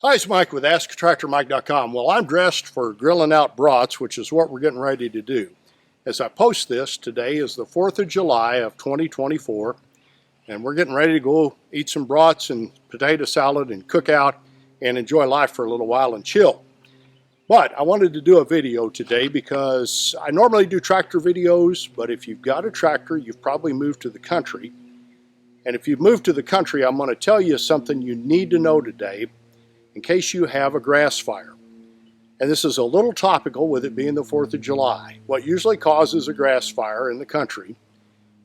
Hi, it's Mike with AskTractorMike.com. Well, I'm dressed for grilling out brats, which is what we're getting ready to do. As I post this, today is the 4th of July of 2024, and we're getting ready to go eat some brats and potato salad and cook out and enjoy life for a little while and chill. But I wanted to do a video today because I normally do tractor videos, but if you've got a tractor, you've probably moved to the country. And if you've moved to the country, I'm going to tell you something you need to know today in case you have a grass fire. And this is a little topical with it being the 4th of July. What usually causes a grass fire in the country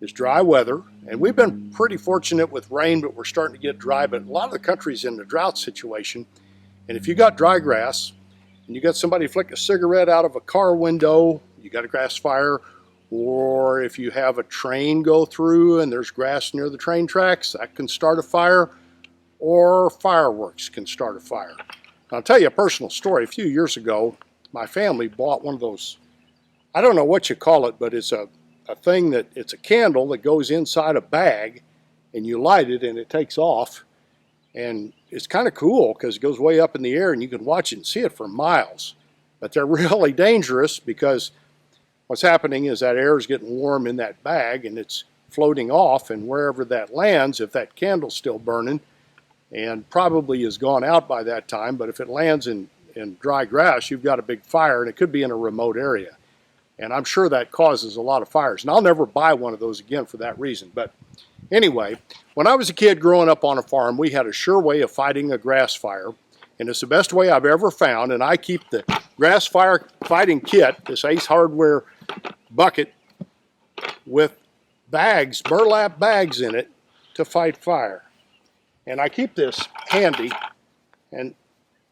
is dry weather, and we've been pretty fortunate with rain, but we're starting to get dry, but a lot of the country's in a drought situation. And if you got dry grass, and you got somebody flick a cigarette out of a car window, you got a grass fire. Or if you have a train go through and there's grass near the train tracks, that can start a fire. Or fireworks can start a fire. I'll tell you a personal story. A few years ago, my family bought one of those, I don't know what you call it, but it's a thing that, it's a candle that goes inside a bag, and you light it and it takes off. And it's kind of cool because it goes way up in the air and you can watch it and see it for miles. But they're really dangerous because what's happening is that air is getting warm in that bag and it's floating off, and wherever that lands, if that candle's still burning, and probably is gone out by that time, but if it lands in dry grass, you've got a big fire, and it could be in a remote area. And I'm sure that causes a lot of fires. And I'll never buy one of those again for that reason. But anyway, when I was a kid growing up on a farm, we had a sure way of fighting a grass fire, and it's the best way I've ever found. And I keep the grass fire fighting kit, this Ace Hardware bucket, with bags, burlap bags in it to fight fire. And I keep this handy, and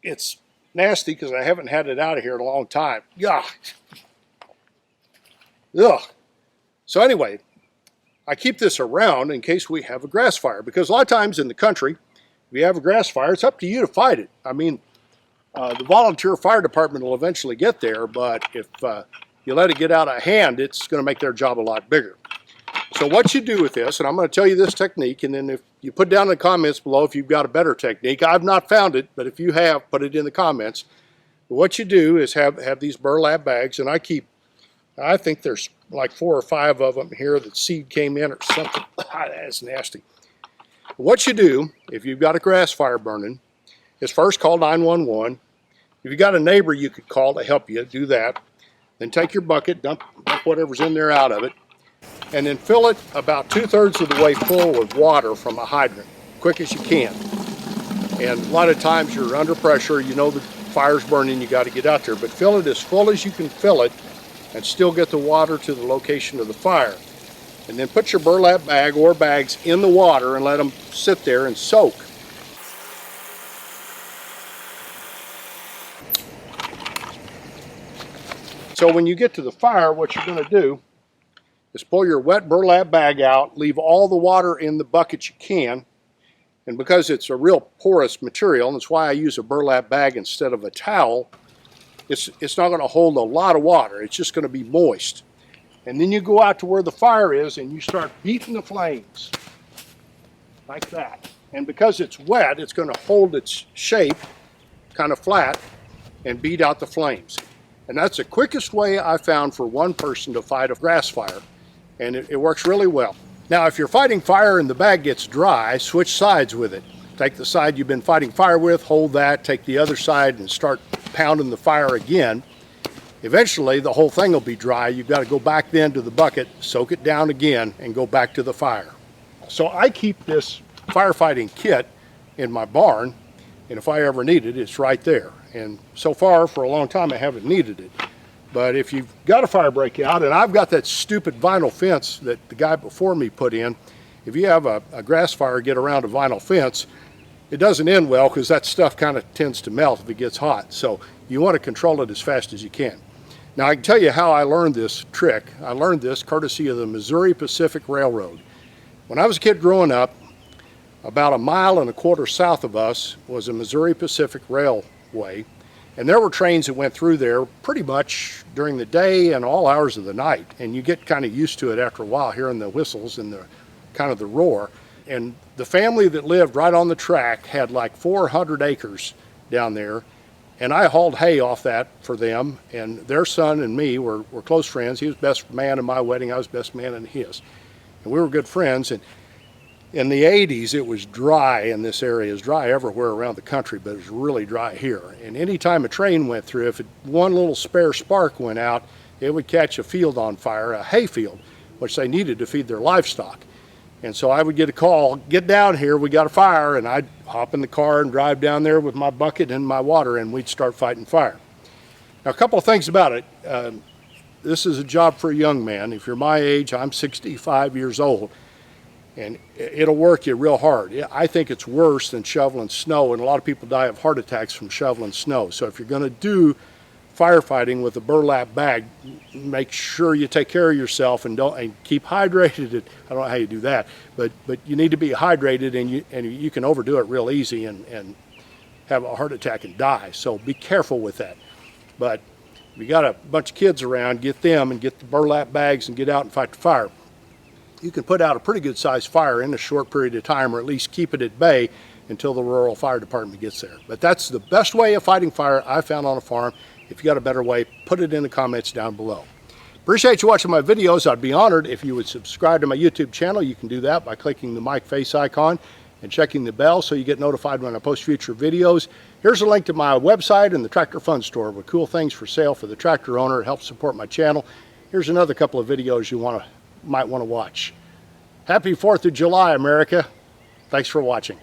it's nasty because I haven't had it out of here in a long time. Yuck. Ugh. So anyway, I keep this around in case we have a grass fire, because a lot of times in the country, if you have a grass fire, it's up to you to fight it. I mean, the volunteer fire department will eventually get there, but if you let it get out of hand, it's going to make their job a lot bigger. So what you do with this, and I'm going to tell you this technique, and then if you put down in the comments below if you've got a better technique. I've not found it, but if you have, put it in the comments. What you do is have these burlap bags, and I think there's like 4 or 5 of them here that seed came in or something. That's nasty. What you do, if you've got a grass fire burning, is first call 911. If you've got a neighbor you could call to help you, do that. Then take your bucket, dump whatever's in there out of it, and then fill it about 2/3 of the way full with water from a hydrant, quick as you can. And a lot of times you're under pressure, you know the fire's burning, you got to get out there, but fill it as full as you can fill it and still get the water to the location of the fire. And then put your burlap bag or bags in the water and let them sit there and soak. So when you get to the fire, what you're going to do is pull your wet burlap bag out, leave all the water in the bucket you can, and because it's a real porous material, and that's why I use a burlap bag instead of a towel, it's not going to hold a lot of water, it's just going to be moist. And then you go out to where the fire is and you start beating the flames, like that. And because it's wet, it's going to hold its shape, kind of flat, and beat out the flames. And that's the quickest way I found for one person to fight a grass fire. And it works really well. Now, if you're fighting fire and the bag gets dry, switch sides with it. Take the side you've been fighting fire with, hold that, take the other side and start pounding the fire again. Eventually, the whole thing will be dry. You've got to go back then to the bucket, soak it down again, and go back to the fire. So I keep this firefighting kit in my barn, and if I ever need it, it's right there. And so far, for a long time, I haven't needed it. But if you've got a fire breakout, and I've got that stupid vinyl fence that the guy before me put in, if you have a grass fire get around a vinyl fence, it doesn't end well because that stuff kind of tends to melt if it gets hot. So you want to control it as fast as you can. Now I can tell you how I learned this trick. I learned this courtesy of the Missouri Pacific Railroad. When I was a kid growing up, about 1.25 miles south of us was a Missouri Pacific Railway. And there were trains that went through there pretty much during the day and all hours of the night. And you get kind of used to it after a while, hearing the whistles and the kind of the roar. And the family that lived right on the track had like 400 acres down there, and I hauled hay off that for them, and their son and me were close friends. He was best man in my wedding, I was best man in his, and we were good friends. And in the 80s, it was dry in this area. It was dry everywhere around the country, but it was really dry here. And anytime a train went through, if one little spare spark went out, it would catch a field on fire, a hay field, which they needed to feed their livestock. And so I would get a call, get down here, we got a fire, and I'd hop in the car and drive down there with my bucket and my water, and we'd start fighting fire. Now, a couple of things about it. This is a job for a young man. If you're my age, I'm 65 years old, and it'll work you real hard. I think it's worse than shoveling snow, and a lot of people die of heart attacks from shoveling snow. So if you're going to do firefighting with a burlap bag, make sure you take care of yourself and keep hydrated. I don't know how you do that, but you need to be hydrated, and you can overdo it real easy and have a heart attack and die. So be careful with that. But if you got a bunch of kids around, get them and get the burlap bags and get out and fight the fire. You can put out a pretty good sized fire in a short period of time, or at least keep it at bay until the rural fire department gets there. But that's the best way of fighting fire I found on a farm. If you got a better way, put it in the comments down below. Appreciate you watching my videos. I'd be honored if you would subscribe to my YouTube channel. You can do that by clicking the mic face icon and checking the bell so you get notified when I post future videos. Here's a link to my website and the Tractor Fun Store with cool things for sale for the tractor owner. It helps support my channel. Here's another couple of videos you might want to watch. Happy 4th of July, America. Thanks for watching.